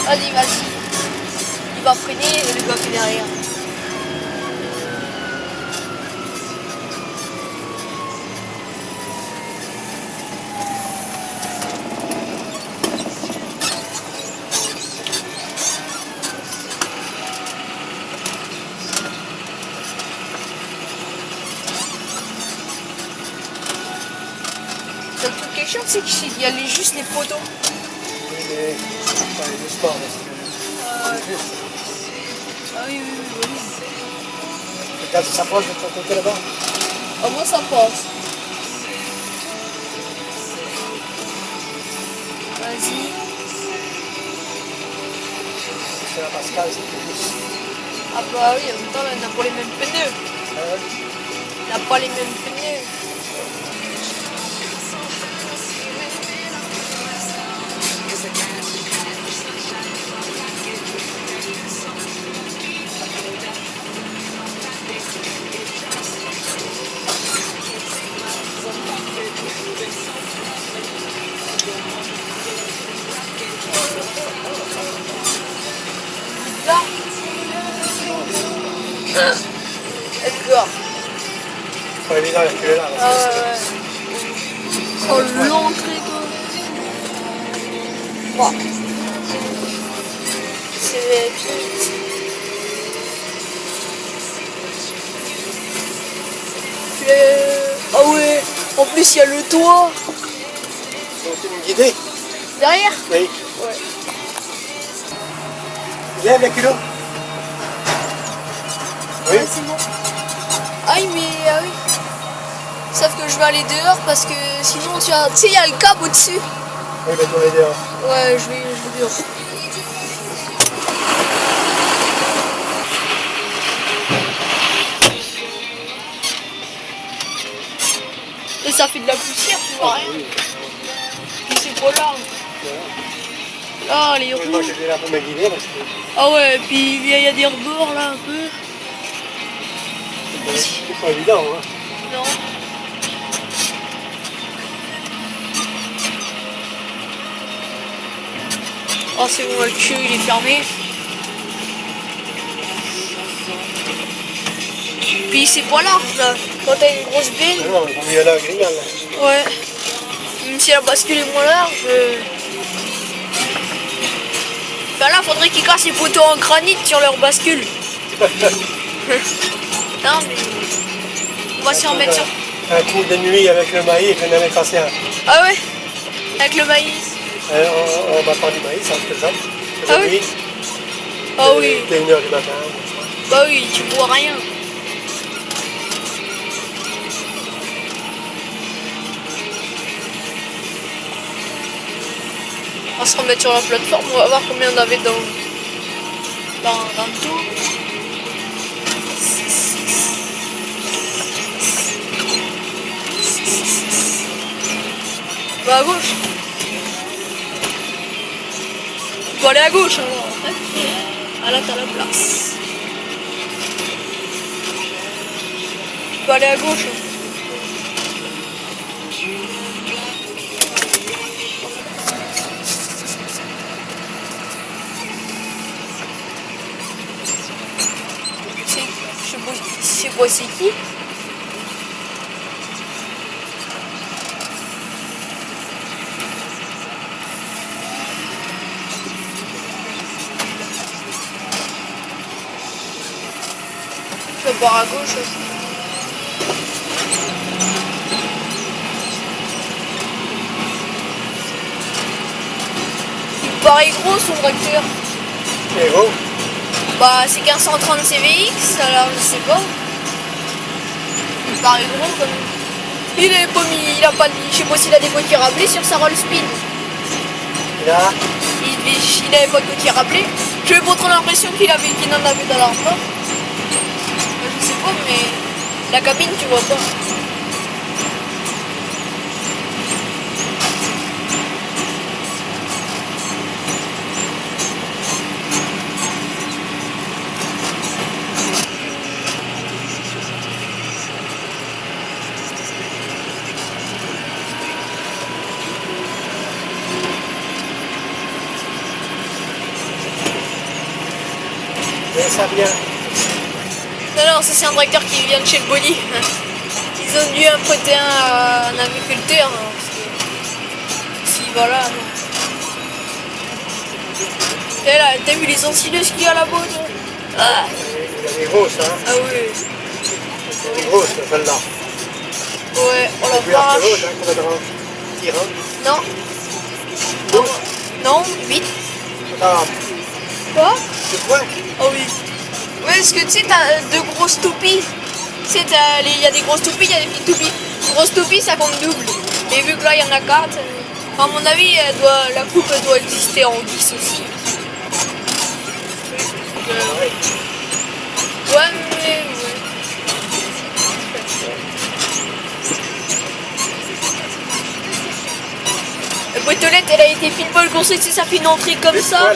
Vas-y, vas-y. Il va freiner et le gars qui est derrière. Le truc qui est chiant, c'est qu'il y a juste les poteaux. Oui, mais enfin, les sports, parce que Ah oui, oui, oui, oui. regarde, ça s'approche de ton côté là-bas. Ah, moi, ça passe. Vas-y. C'est la Pascal, c'est plus. Ah bah oui, en même temps, elle n'a pas les mêmes pneus. Elle n'a pas les mêmes pneus. Là. D'accord. Faut aller dans la queue là. Ah ouais. Oh, l'entrée quoi. Wow. C'est vite. Ah ouais. En plus il y a le toit. Donc tu me guider. Derrière. Oui. Ouais. Lève les kilos. Oui. Ouais, c'est bon. Aïe mais ah oui. Sauf que je vais aller dehors parce que sinon tu sais il y a le câble au-dessus. Oui, mais tu vas dehors. Ouais, je vais dehors. Et ça fait de la poussière, tu vois rien. Puis c'est trop large. Là, les Moi, roues. j'étais là pour me guider parce que Ah ouais, puis il y a des rebords là un peu. c'est pas évident. Hein. Non. Oh c'est bon, le queue il est fermé. Puis c'est pas large là. Quand t'as une grosse benne. Non, il faut y aller à Grignal. Là. Ouais. Même si la bascule est moins large. Ben là, faudrait qu'ils cassent les poteaux en granit sur leur bascule. Non, mais on va s'y remettre sur. Un coup de nuit avec le maïs et puis on avait cassé un. Ah ouais. Avec le maïs. On m'a pas du maïs, ça se faisait. Ah oui. Ah oui. C'était 1h du matin. Bah oui, tu vois rien. On va se remettre sur la plateforme, on va voir combien on avait dans le tout. Bah à gauche. Tu peux aller à gauche alors. Ah là t'as la place. Tu peux aller à gauche. Je sais pas c'est qui. Je pars à gauche. Il paraît gros son tracteur. Et gros. Bah c'est 1530 CVX, alors je sais pas. Il paraît gros quand même. Il est pas mis, il a pas mis, je sais pas s'il a des coquilles rappelées sur sa roll spin. Là. Il avait pas de coquilles rappelées. J'avais pas trop l'impression qu'il en avait dans l'armoire. Je sais pas mais la cabine tu vois pas. ça vient. Non, ça c'est un tracteur qui vient de chez le body. Ils ont dû prêter un à un agriculteur. Hein, parce que si voilà, non. Et là, t'as vu les ensileuses qu'il y a là-bas? Ah. Il y a des grosses, hein. Ah oui. Il y a des grosses, celle-là. Ouais, on la Plus large que vache. l'autre, hein, qu'on va devoir tirer. Non. 12. Non, 8. Ah, Quoi? tu vois? Oh oui. Ouais, parce que tu sais, t'as de grosses toupies. Tu sais, il y a des grosses toupies, il y a des petites toupies. Grosses toupies, ça compte double. Et vu que là, il y en a 4, à mon avis, la coupe elle doit exister en 10 aussi. Ouais, mais... Ouais. La boîte aux lettres, elle a été pile poil construite, ça fait une entrée comme ça.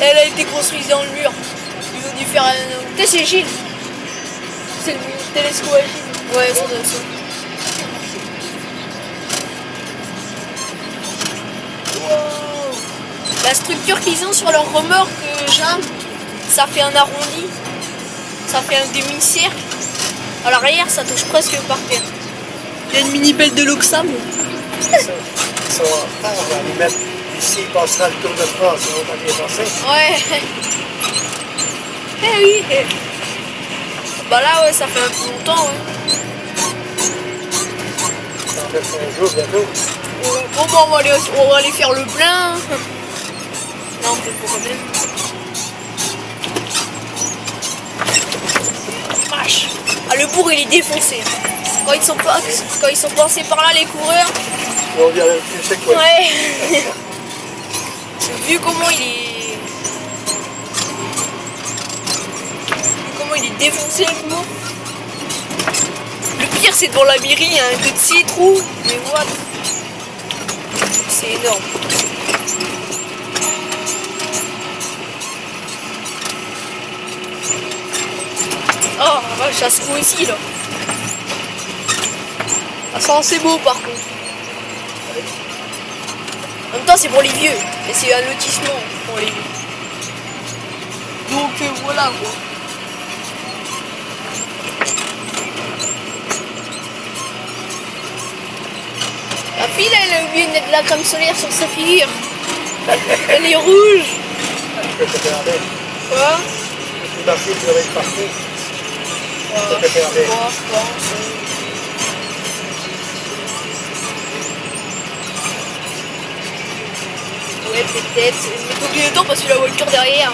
Elle a été construite dans le mur. Ils ont dû faire un... Peut-être c'est Gilles. C'est le télescope à Gilles. Ouais, ça doit être ça. Wow. La structure qu'ils ont sur leur remorque, Jeanne, ça fait un arrondi. Ça fait un demi-cercle. À l'arrière, ça touche presque par terre. Il y a une mini-belle de l'Oxam. Ils sont en retard, on va les mettre ici, il passera le Tour de France, on va bien passer. Ouais. Eh oui. Bah là, ouais, ça fait un peu longtemps, ouais. Ça en fait un jour bientôt. Bon, bah, on va aller faire le plein. Non, on peut pas quand même. Vache. Ah, le bourg, il est défoncé. Quand ils sont passés par là, les coureurs. On dirait plus c'est quoi. Ouais. Vu comment il est... Comment il est défoncé, le bourg. Le pire, c'est dans la mairie, il y a un petit trou. Mais what? C'est énorme. Oh, la vache, ça se trouve ici, là. Ah, ça, c'est beau, par contre. En même temps, c'est pour les vieux. Et c'est un lotissement pour les vieux. Donc, voilà, quoi. La fille, là, elle a oublié de mettre de la crème solaire sur sa figure. Elle est rouge. Je peux te faire avec. Quoi? Je peux marcher sur les parties. Je peux te faire avec. Moi, je pense. Ouais, peut-être. Mais faut oublier le temps parce que la voiture derrière.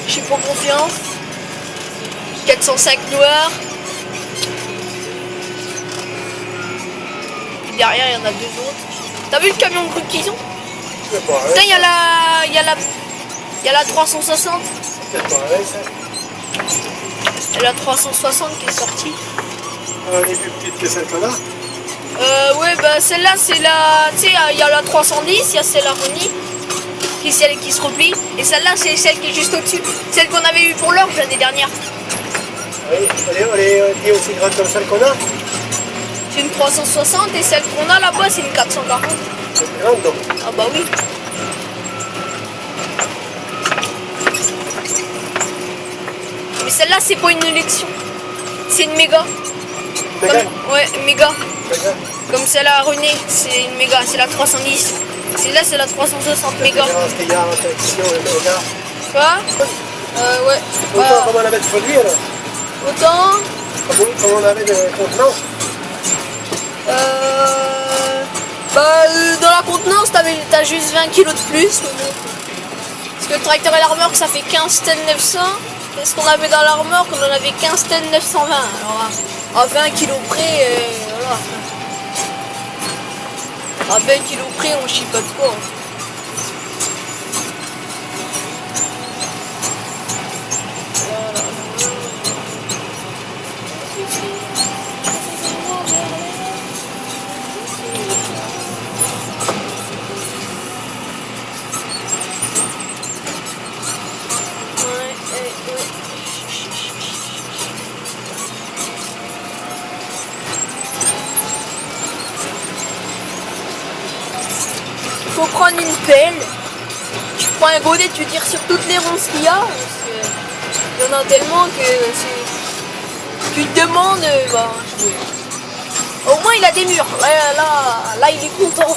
J'ai pas confiance. 405 noirs. Puis derrière, il y en a deux autres. T'as vu le camion de groupe qu'ils ont? C'est pas Putain, vrai. il y a la 360. C'est pas vrai, ça. Il y a la 360 qui est sortie. Elle est plus petite que celle qu'on a. Ouais, bah celle-là, c'est la... Tu sais, il y a la 310, il y a celle-là Ronnie, qui est celle qui se replie. Et celle-là, c'est celle qui est juste au-dessus. Celle qu'on avait eue pour l'orge l'année dernière. Oui, elle est aussi grande comme celle qu'on a. C'est une 360 et celle qu'on a là-bas, c'est une 440. C'est grande, donc. Ah bah oui. Mais celle-là, c'est pas une élection. C'est une méga. Mégane. Ouais, méga. Mégane. Comme celle-là à René, c'est une méga, c'est la 310. Celle-là, c'est la 360 méga. La différence qu'il y a entre Action et Mégane. Quoi? Ouais. Autant comme on avait de produits, alors. Autant. Comme on avait de contenants. Dans la contenance, t'as juste 20 kg de plus. Mais bon. Parce que le tracteur et la remorque, ça fait 15 tonnes 900. Et ce qu'on avait dans la remorque, on en avait 15 tonnes 920. Alors, à 20 kg près, voilà. À 20 kg près, on chie pas de quoi. Faut prendre une pelle, tu prends un godet, tu tires sur toutes les ronces qu'il y a. en a tellement que tu te demandes, bah, au moins il a des murs. Là il est content.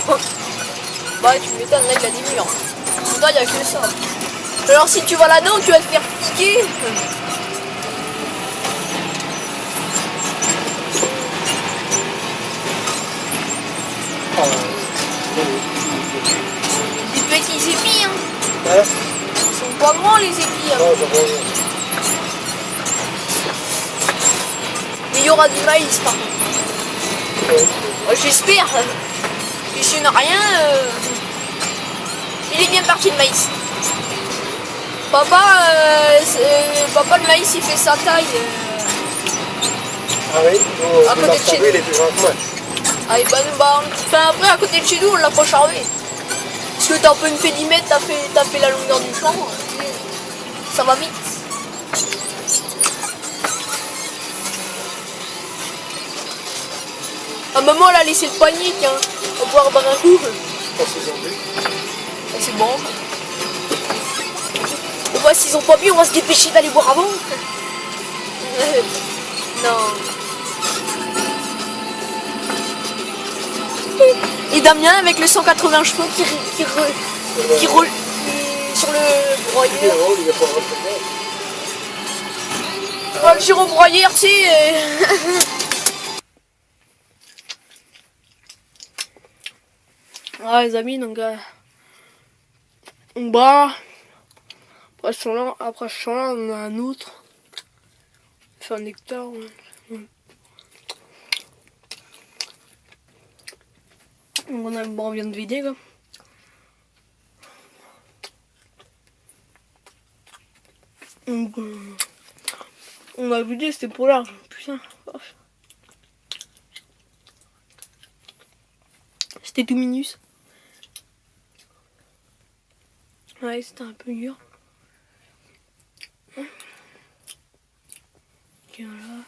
Bah tu m'étonnes, là il a des murs. Pourtant il n'y a que ça. Alors si tu vas là-dedans, tu vas te faire piquer. Des petits épis, hein. Hein? Ils sont pas grands les épis. Hein. Non, ça va. Mais il y aura du maïs par contre. J'espère. Et s'il n'y en a rien, il est bien parti le maïs. Papa, papa le maïs il fait sa taille. Ah oui? À côté de chez nous. Il est plus grand que moi. Ah, et enfin, après à côté de chez nous on l'a pas charvé. Parce que t'as un peu une fait 10 mètres, t'as fait la longueur du champ. Ça va vite. Ah, maman elle a laissé le panier, tiens. On va pouvoir boire un coup. Pas s'ils ont bu. C'est bon. On voit s'ils ont pas bu, on va se dépêcher d'aller boire avant. Non. Et Damien avec le 180 chevaux qui roule sur le broyeur. Il est pas rentré. Le gyrobroyeur, tu sais. Ah les amis, donc on bat. Après ce champ-là, on a un autre. Il fait un hectare. Donc on vient de vider quoi. Donc, on a vidé, c'était pour large. Putain. C'était tout minus. Ouais, c'était un peu dur. Et voilà.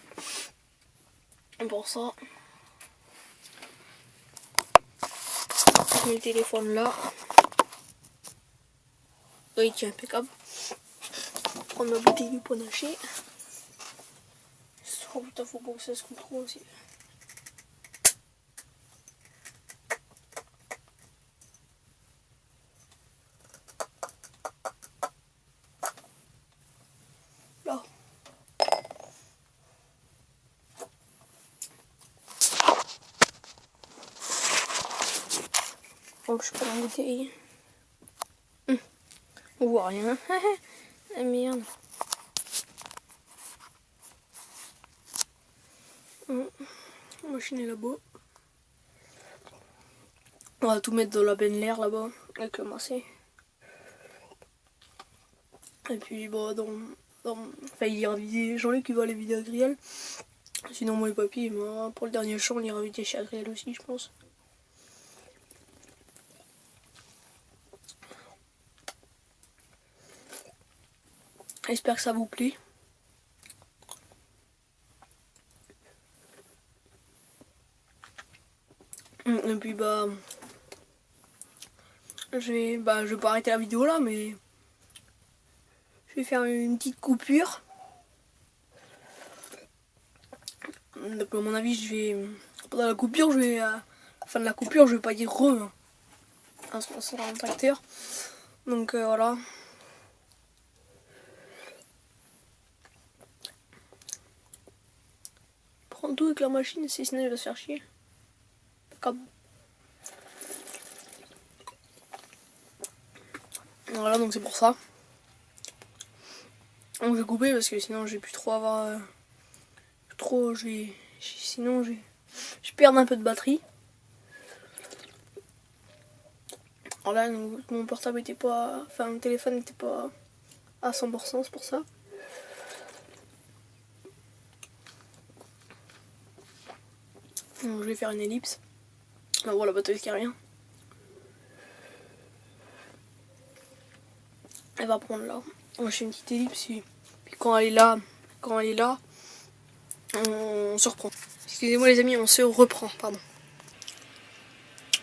Et pour ça, je mets le téléphone là. Là, il tient impeccable. Prendre ma bouteille de panaché. Oh putain, faut pas que ça se coupe trop aussi. Là. Oh, je prends la bouteille. On voit rien. Ah merde. La machine est là-bas. On va tout mettre dans la benne l'air là-bas avec le massé. Et puis bon, enfin, il ira vider. Jean-Luc qui va aller vider à Griel. Sinon moi et papy, pour le dernier champ, on ira vider chez Agriel aussi, je pense. J'espère que ça vous plaît. Et puis je vais pas arrêter la vidéo là, mais je vais faire une petite coupure. Donc à mon avis, pendant la coupure, à la fin de la coupure, je vais pas dire re. Hein, ça sera un tracteur. Donc voilà. Prends tout avec la machine, sinon il va se faire chier. Comme. Voilà, donc c'est pour ça. Donc je vais couper parce que sinon je vais plus trop avoir. Sinon je perds un peu de batterie. Alors là, mon portable était pas. Enfin, mon téléphone n'était pas à 100%, c'est pour ça. Donc je vais faire une ellipse. On va voir la batterie qui a rien. Elle va prendre là. On fait une petite ellipse. Puis quand elle est là, on se reprend. Excusez-moi les amis, on se reprend, pardon.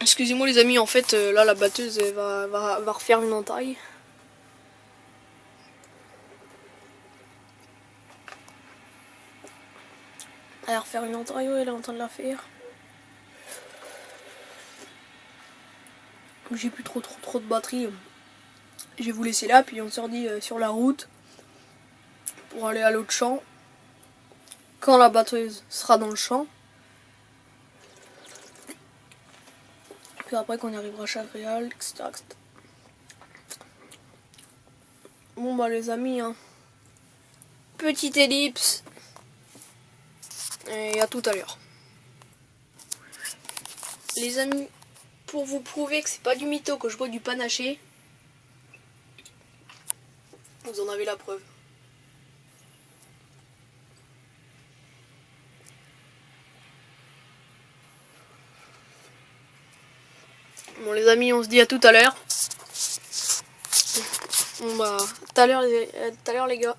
Excusez-moi les amis, en fait là la batteuse elle va refaire une entaille. à refaire une Ontario, elle est en train de la faire. J'ai plus trop de batterie. Je vais vous laisser là, puis on se redit sur la route pour aller à l'autre champ. Quand la batteuse sera dans le champ. Puis après qu'on arrivera à Chagréal, etc., etc. Bon bah les amis, hein. Petite ellipse. Et à tout à l'heure. Les amis, pour vous prouver que c'est pas du mytho que je bois du panaché, vous en avez la preuve. Bon les amis, on se dit à tout à l'heure. Bon bah, tout à l'heure les gars.